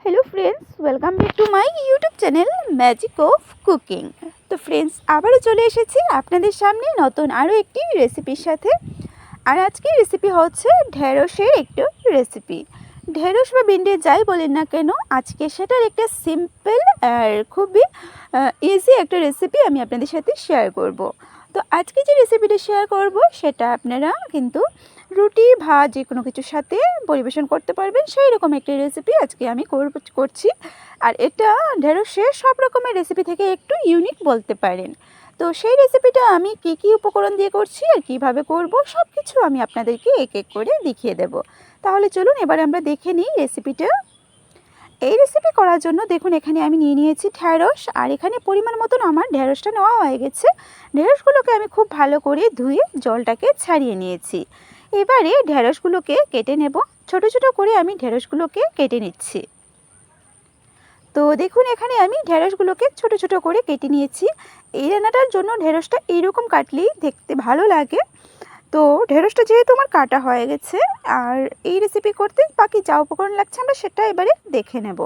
Hello friends welcome back to my YouTube channel magic of cooking. तो friends आबारो चले एसेছি আপনাদের সামনে নতুন আরও একটি রেসিপির সাথে। আর আজকের রেসিপি হচ্ছে ঢেঁড়সের একটু রেসিপি। ঢেঁড়স বা ভিন্ডি যাই বলেন না কেন, আজকে সেটার একটা সিম্পল আর খুবই ইজি একটা রেসিপি আমি আপনাদের সাথে শেয়ার করব। তো আজকে যে রেসিপিটা শেয়ার করব সেটা আপনারা কিন্তু রুটি ভাত যে কোনো কিছুর সাথে পরিবেশন করতে পারবেন, সেই রকম একটি রেসিপি আজকে আমি করছি। আর এটা ঢেঁড়সের সব রকমের রেসিপি থেকে একটু ইউনিক বলতে পারেন। তো সেই রেসিপিটা আমি কী উপকরণ দিয়ে করছি আর কিভাবে করব সব কিছু আমি আপনাদেরকে এক এক করে দেখিয়ে দেব। তাহলে চলুন এবার আমরা দেখে নিই রেসিপিটা। এই রেসিপি করার জন্য দেখুন এখানে আমি নিয়ে নিয়েছি ঢেঁড়স, আর এখানে পরিমাণ মতন আমার ঢেঁড়সটা নেওয়া হয়ে গেছে। ঢেঁড়সগুলোকে আমি খুব ভালো করে ধুয়ে জলটাকে ছাড়িয়ে নিয়েছি। এবারে ঢেঁড়সগুলোকে কেটে নেব। ছোট ছোট করে আমি ঢেঁড়সগুলোকে কেটে নিচ্ছি। তো দেখুন এখানে আমি ঢেঁড়সগুলোকে ছোট ছোট করে কেটে নিয়েছি। এই রান্নাটার জন্য ঢেঁড়সটা এইরকম কাটলেই দেখতে ভালো লাগে। তো ঢেঁড়সটা যেহেতু আমার কাটা হয়ে গেছে, আর এই রেসিপি করতে বাকি যা উপকরণ লাগছে আমরা সেটা এবারে দেখে নেব।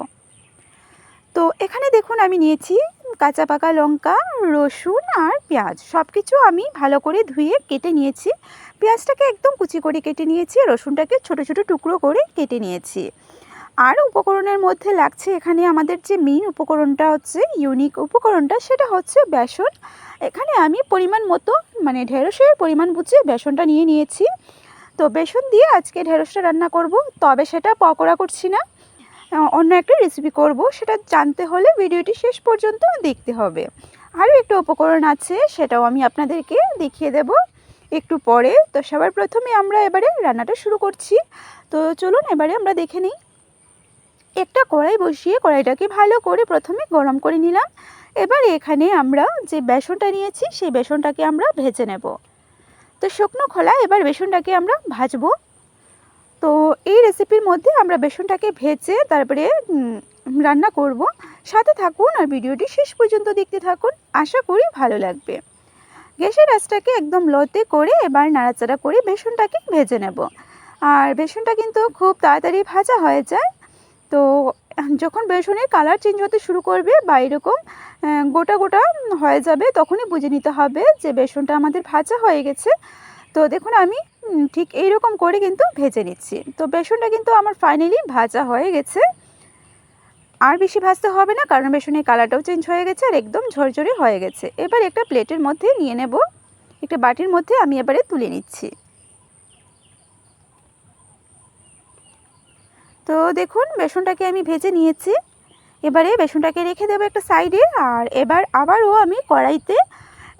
তো এখানে দেখুন আমি নিয়েছি কাঁচা পাকা লঙ্কা, রসুন আর পেঁয়াজ, সব কিছু আমি ভালো করে ধুয়ে কেটে নিয়েছি। পেঁয়াজটাকে একদম কুচি করে কেটে নিয়েছি, রসুনটাকে ছোট ছোট টুকরো করে কেটে নিয়েছি। আর উপকরণের মধ্যে লাগছে এখানে আমাদের যে মেইন উপকরণটা হচ্ছে ইউনিক উপকরণটা, সেটা হচ্ছে বেসন। এখানে আমি পরিমাণ মতো মানে ঢেঁড়সের পরিমাণ বুঝে বেসনটা নিয়ে নিয়েছি। তো বেসন দিয়ে আজকে ঢেঁড়সটা রান্না করব, তবে সেটা পকোড়া করছি না, অন্য একটা রেসিপি করব। সেটা জানতে হলে ভিডিওটি শেষ পর্যন্ত দেখতে হবে। আরও একটা উপকরণ আছে, সেটাও আমি আপনাদেরকে দেখিয়ে দেব একটু পরে। তো সবার প্রথমে আমরা এবারে রান্নাটা শুরু করছি। তো চলুন এবারে আমরা দেখে নিই। একটা কড়াই বসিয়ে কড়াইটাকে ভালো করে প্রথমে গরম করে নিলাম। এবারে এখানে আমরা যে বেসনটা নিয়েছি সেই বেসনটাকে আমরা ভেজে নেব। তো শুকনো খোলা এবার বেসনটাকে আমরা ভাজবো। তো এই রেসিপির মধ্যে আমরা বেসনটাকে ভেজে তারপরে রান্না করব। সাথে থাকুন আর ভিডিওটি শেষ পর্যন্ত দেখতে থাকুন, আশা করি ভালো লাগবে। গ্যাসের আঁচটাকে একদম লোতে করে এবার নাড়াচাড়া করে বেসনটাকে ভেজে নেব। আর বেসনটা কিন্তু খুব তাড়াতাড়ি ভাজা হয়ে যায়। তো যখন বেসনের কালার চেঞ্জ হতে শুরু করবে বা এরকম গোটা গোটা হয়ে যাবে, তখনই বুঝে নিতে হবে যে বেসনটা আমাদের ভাজা হয়ে গেছে। তো দেখুন আমি ঠিক এইরকম করে কিন্তু ভেজে নিচ্ছি। তো বেসনটা কিন্তু আমার ফাইনালি ভাজা হয়ে গেছে। আর বেশি ভাজতে হবে না, কারণ বেসনের কালারটাও চেঞ্জ হয়ে গেছে আর একদম ঝরঝরে হয়ে গেছে। এবার একটা প্লেটের মধ্যে নিয়ে নেব, একটা বাটির মধ্যে আমি এবারে তুলে নিচ্ছি। তো দেখুন বেসনটাকে আমি ভেজে নিয়েছি। এবারে বেসনটাকে রেখে দেবো একটা সাইডে। আর এবার আবারও আমি কড়াইতে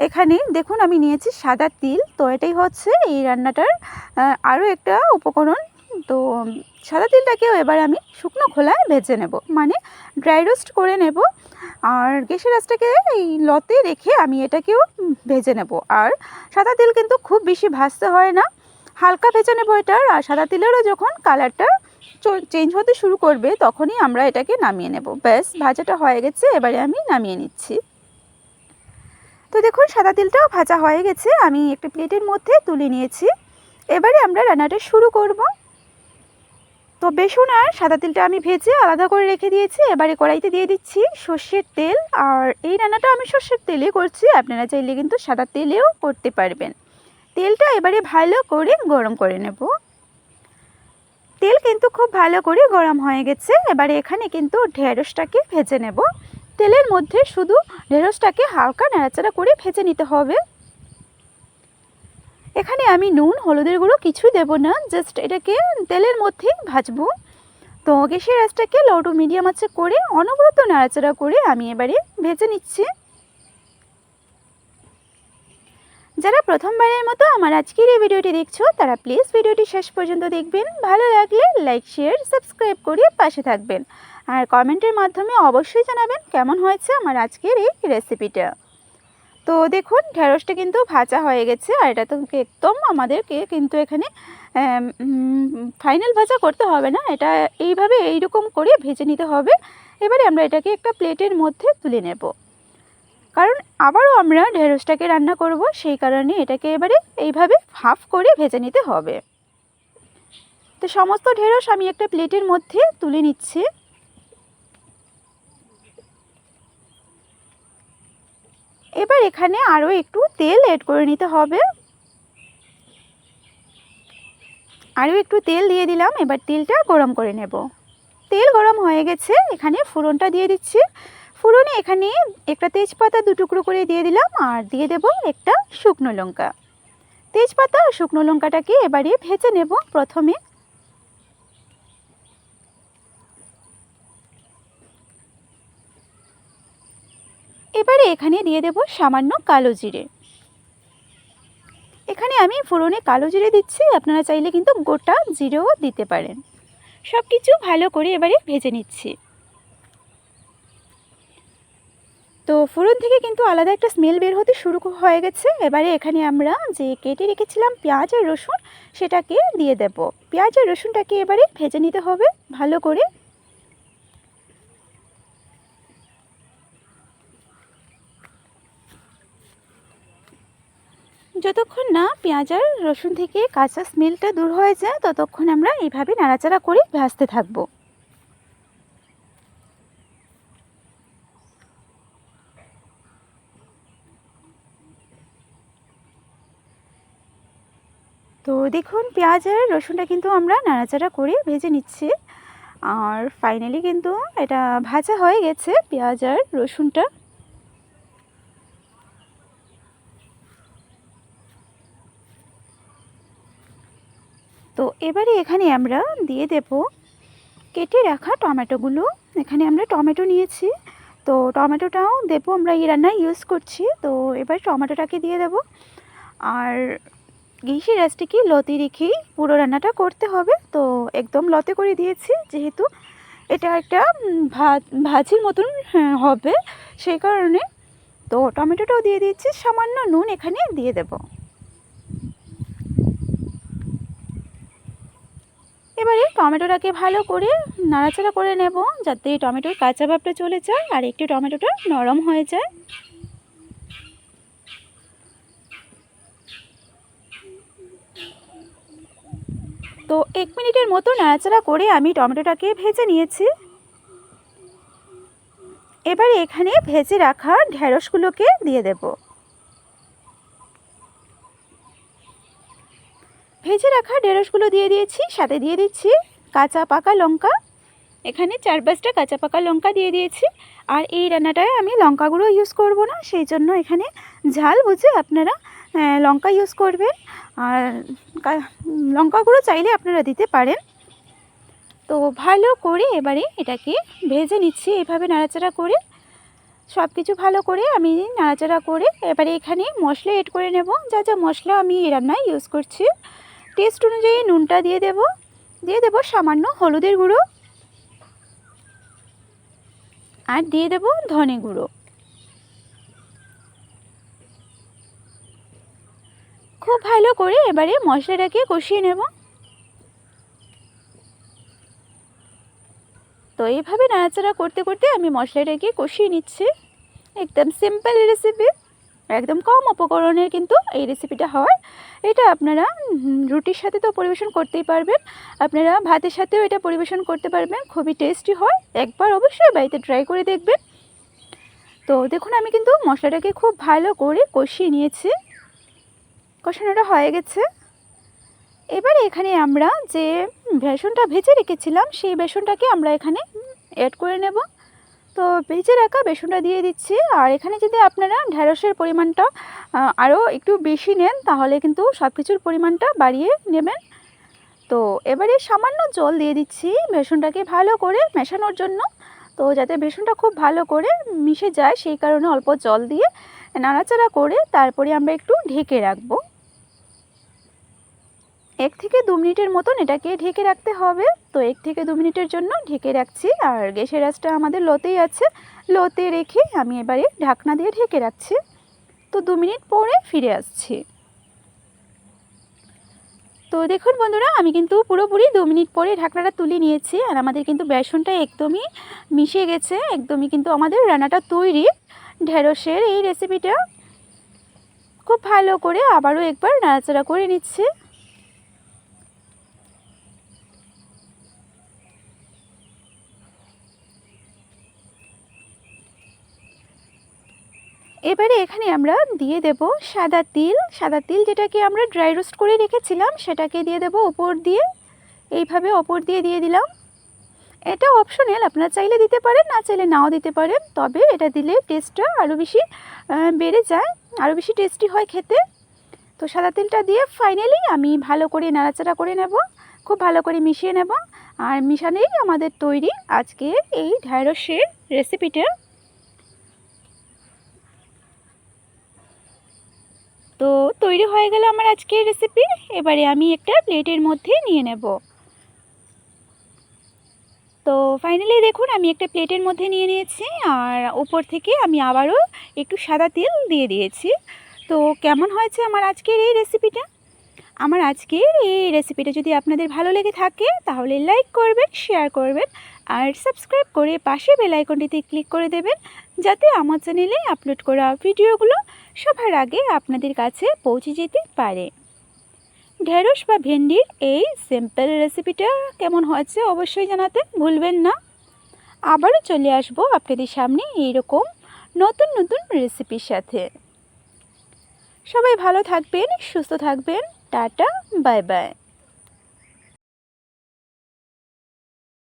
এখানে দেখুন আমি নিয়েছি সাদা তিল। তো এটাই হচ্ছে এই রান্নাটার আরও একটা উপকরণ। তো সাদা তিলটাকেও এবার আমি শুকনো খোলায় ভেজে নেব, মানে ড্রাই রোস্ট করে নেব। আর গ্যাসের আঁচটাকে এই লতে রেখে আমি এটাকেও ভেজে নেব। আর সাদা তিল কিন্তু খুব বেশি ভাজতে হয় না, হালকা ভেজে নেব এটার। আর সাদা তিলেরও যখন কালারটা চেঞ্জ হতে শুরু করবে তখনই আমরা এটাকে নামিয়ে নেব। ব্যাস ভাজাটা হয়ে গেছে, এবারে আমি নামিয়ে নিচ্ছি। তো দেখুন সাদা তিলটাও ভাজা হয়ে গেছে, আমি একটা প্লেটের মধ্যে তুলে নিয়েছি। এবারে আমরা রান্নাটা শুরু করব। তো বেসন আর সাদা তিলটা আমি ভেজে আলাদা করে রেখে দিয়েছি। এবারে কড়াইতে দিয়ে দিচ্ছি সর্ষের তেল। আর এই রান্নাটা আমি সর্ষের তেলে করছি, আপনারা চাইলে কিন্তু সাদা তেলেও করতে পারবেন। তেলটা এবারে ভালো করে গরম করে নেব। তেল কিন্তু খুব ভালো করে গরম হয়ে গেছে। এবারে এখানে কিন্তু ঢেঁড়সটাকে ভেজে নেব। তেলের মধ্যে শুধু ঢেঁড়সটাকে হালকা নাড়াচাড়া করে ভেজে নিতে হবে। এখানে আমি নুন হলুদের গুঁড়ো কিছুই দেব না, জাস্ট এটাকে তেলের মধ্যেই ভাজবো। তো গ্যাসের আঁচটাকে লো টু মিডিয়াম আঁচে করে অনবরত নাড়াচাড়া করে আমি এবারে ভেজে নিচ্ছি। যারা প্রথমবারের মতো আমার আজকের এই ভিডিওটি দেখছো তারা প্লিজ ভিডিওটি শেষ পর্যন্ত দেখবেন। ভালো লাগলে লাইক শেয়ার সাবস্ক্রাইব করে পাশে থাকবেন। আর কমেন্টের মাধ্যমে অবশ্যই জানাবেন কেমন হয়েছে আমার আজকের এই রেসিপিটা। তো দেখুন ঢেঁড়সটা কিন্তু ভাজা হয়ে গেছে। আর এটা তো একদম আমাদেরকে কিন্তু এখানে ফাইনাল ভাজা করতে হবে না, এটা এইভাবে এইরকম করে ভেজে নিতে হবে। এবারে আমরা এটাকে একটা প্লেটের মধ্যে তুলে নেব, কারণ আবারও আমরা ঢেঁড়সটাকে রান্না করব, সেই কারণে এটাকে এবারে এইভাবে হাফ করে ভেজে নিতে হবে। তো সমস্ত ঢেঁড়স আমি একটা প্লেটের মধ্যে তুলে নিচ্ছি। এবার এখানে আরও একটু তেল অ্যাড করে নিতে হবে। আরও একটু তেল দিয়ে দিলাম। এবার তেলটা গরম করে নেব। তেল গরম হয়ে গেছে, এখানে ফোড়নটা দিয়ে দিচ্ছি। ফোড়নে এখানে একটা তেজপাতা 2 টুকরো করে দিয়ে দিলাম, আর দিয়ে দেব একটা শুকনো লঙ্কা। তেজপাতা আর শুকনো লঙ্কাটাকে এবারে ভেজে নেব প্রথমে। এবারে এখানে দিয়ে দেব সামান্য কালো জিরে। এখানে আমি ফোড়নে কালো জিরে দিচ্ছি, আপনারা চাইলে কিন্তু গোটা জিরেও দিতে পারেন। সব কিছু ভালো করে এবারে ভেজে নিচ্ছি। তো ফোড়ন থেকে কিন্তু আলাদা একটা স্মেল বের হতে শুরু হয়ে গেছে। এবারে এখানে আমরা যে কেটে রেখেছিলাম পেঁয়াজ আর রসুন, সেটাকে দিয়ে দেব। পেঁয়াজ আর রসুনটাকে এবারে ভেজে নিতে হবে ভালো করে। যতক্ষণ না পেঁয়াজ আর রসুন থেকে কাঁচা স্মেলটা দূর হয়ে যায়, ততক্ষণ আমরা এইভাবে নাড়াচাড়া করে ভাজতে থাকবো। তো দেখুন পেঁয়াজ আর রসুনটা কিন্তু আমরা নাড়াচাড়া করে ভেজে নিচ্ছি, আর ফাইনালি কিন্তু এটা ভাজা হয়ে গেছে পেঁয়াজ আর রসুনটা। তো এবারে এখানে আমরা দিয়ে দেব কেটে রাখা টমেটোগুলো। এখানে আমরা টমেটো নিয়েছি, তো টমেটোটাও দেবো, আমরা এই রান্নায় ইউজ করছি। তো এবার টমেটোটাকে দিয়ে দেব, আর গ্যাসের আঁচটাকে লতে রেখেই পুরো রান্নাটা করতে হবে। তো একদম লতে করে দিয়েছি, যেহেতু এটা একটা ভাজির মতন হবে, সেই কারণে। তো টমেটোটাও দিয়ে দিয়েছি, সামান্য নুন এখানে দিয়ে দেব। এবারে টমেটোটাকে ভালো করে নাড়াচাড়া করে নেব, যাতে টমেটোর কাঁচা ভাবটা চলে যায় আর একটু টমেটোটা নরম হয়ে যায়। তো 1 মিনিটের মতো নাড়াচাড়া করে আমি টমেটোটাকে ভেজে নিয়েছি। এবারে এখানে ভেজে রাখা ঢেঁড়সগুলোকে দিয়ে দেব। ভেজে রাখা ঢেঁড়সগুলো দিয়ে দিয়েছি, সাথে দিয়ে দিচ্ছি কাঁচা পাকা লঙ্কা। এখানে 4-5টা কাঁচা পাকা লঙ্কা দিয়ে দিয়েছি। আর এই রান্নাটায় আমি লঙ্কা গুঁড়ো ইউজ করব না, সেই জন্য এখানে ঝাল বুঝে আপনারা লঙ্কা ইউজ করবেন, আর লঙ্কা গুঁড়ো চাইলে আপনারা দিতে পারেন। তো ভালো করে এবারে এটাকে ভেজে নিচ্ছি, এভাবে নাড়াচাড়া করে। সব কিছু ভালো করে আমি নাড়াচাড়া করে এবারে এখানে মশলা এড করে নেব। যা যা মশলা আমি এই রান্নায় ইউজ করছি, টেস্ট অনুযায়ী নুনটা দিয়ে দেব সামান্য হলুদের গুঁড়ো, আর দিয়ে দেব ধনে গুঁড়ো। খুব ভালো করে এবারে মশলাটাকে কষিয়ে নেব। তো এইভাবে নাড়াচাড়া করতে করতে আমি মশলাটাকে কষিয়ে নিচ্ছি। একদম সিম্পল রেসিপি, একদম কম উপকরণের কিন্তু এই রেসিপিটা হয়। এটা আপনারা রুটির সাথে তো পরিবেশন করতেই পারবেন, আপনারা ভাতের সাথেও এটা পরিবেশন করতে পারবেন। খুবই টেস্টি হয়, একবার অবশ্যই বাড়িতে ট্রাই করে দেখবেন। তো দেখুন আমি কিন্তু মশলাটাকে খুব ভালো করে কষিয়ে নিয়েছি, কষানোটা হয়ে গেছে। এবারে এখানে আমরা যে বেসনটা ভেজে রেখেছিলাম, সেই বেসনটাকে আমরা এখানে অ্যাড করে নেব। তো ভেজে রাখা বেসনটা দিয়ে দিচ্ছি। আর এখানে যদি আপনারা ঢেঁড়সের পরিমাণটা আরও একটু বেশি নেন, তাহলে কিন্তু সব কিছুর পরিমাণটা বাড়িয়ে নেবেন। তো এবারে সামান্য জল দিয়ে দিচ্ছি বেসনটাকে ভালো করে মেশানোর জন্য। তো যাতে বেসনটা খুব ভালো করে মিশে যায়, সেই কারণে অল্প জল দিয়ে নাড়াচাড়া করে তারপরে আমরা একটু ঢেকে রাখবো। 1 থেকে 2 মিনিটের মতন এটাকে ঢেকে রাখতে হবে। তো 1 থেকে 2 মিনিটের জন্য ঢেকে রাখছি, আর গ্যাসের আঁচটা আমাদের লোতেই আছে। লোতে রেখে আমি এবারে ঢাকনা দিয়ে ঢেকে রাখছি। তো 2 মিনিট পরে ফিরে আসছি। তো দেখুন বন্ধুরা, আমি কিন্তু পুরোপুরি 2 মিনিট পরে ঢাকনাটা তুলে নিয়েছি, আর আমাদের কিন্তু বেসনটা একদমই মিশে গেছে, একদমই কিন্তু আমাদের রান্নাটা তৈরি। ঢেঁড়সের এই রেসিপিটা খুব ভালো করে আবারও একবার নাড়াচাড়া করে নিচ্ছি। এবারে এখানে আমরা দিয়ে দেব সাদা তিল যেটাকে আমরা ড্রাই রোস্ট করে রেখেছিলাম, সেটাকে দিয়ে দেব ওপর দিয়ে। এইভাবে ওপর দিয়ে দিয়ে দিলাম। এটা অপশনাল, আপনারা চাইলে দিতে পারেন, না চাইলে নাও দিতে পারেন, তবে এটা দিলে টেস্টটা আরও বেশি বেড়ে যায়, আরও বেশি টেস্টি হয় খেতে। তো সাদা তিলটা দিয়ে ফাইনালি আমি ভালো করে নাড়াচাড়া করে নেব, খুব ভালো করে মিশিয়ে নেব। আর মিশানেই আমাদের তৈরি আজকের এই ঢ্যাঁড়সের রেসিপিটা। তো তৈরি হয়ে গেল আমার আজকের রেসিপি। এবারে আমি একটা প্লেটের মধ্যে নিয়ে নেব। তো ফাইনালি দেখুন আমি একটা প্লেটের মধ্যে নিয়ে নিয়েছি, আর উপর থেকে আমি আবারও একটু সাদা তেল দিয়ে দিয়েছি। তো কেমন হয়েছে আমার আজকের এই রেসিপিটা? আমার আজকের এই রেসিপিটা যদি আপনাদের ভালো লেগে থাকে তাহলে লাইক করবেন, শেয়ার করবেন, আর সাবস্ক্রাইব করে পাশে বেল আইকনটিতে ক্লিক করে দেবেন, যাতে আমার চ্যানেলে আপলোড করা ভিডিওগুলো সবার আগে আপনাদের কাছে পৌঁছে যেতে পারে। ঢেঁড়স বা ভেন্ডির এই সিম্পল রেসিপিটা কেমন হয়েছে অবশ্যই জানাতে ভুলবেন না। আবারও চলে আসবো আপনাদের সামনে এইরকম নতুন নতুন রেসিপির সাথে। সবাই ভালো থাকবেন, সুস্থ থাকবেন। Tata, bye bye.